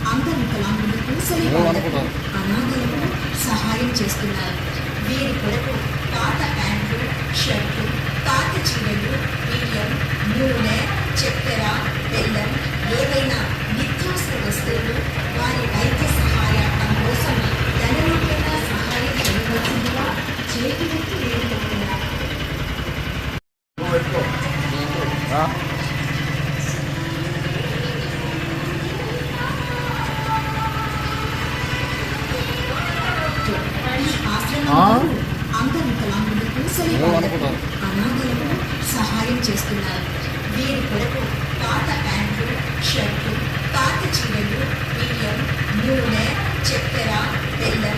అందరు వికలాంగులకు అనాథలకు సహాయం చేస్తున్నారు. వీరి కొరకు పాత ప్యాంట్లు, షర్టు, పాత చీరలు, బియ్యం, నూనె, చక్కెర, బెల్లం, ఏవైనా నిత్యావసర వస్తువులు వారి వైద్య సహాయం కోసం ధనరూపంగా సహాయం చేయవలసిందిగా చేతులెత్తి వేడుకుంటున్నారు. అందరు వికలాంగులకు అనాథలకు సహాయం చేస్తున్నారు. వీరి కొరకు పాత ప్యాంట్లు, షర్టు, పాత చీరలు, బియ్యం, నూనె, చక్కెర, బెల్లం,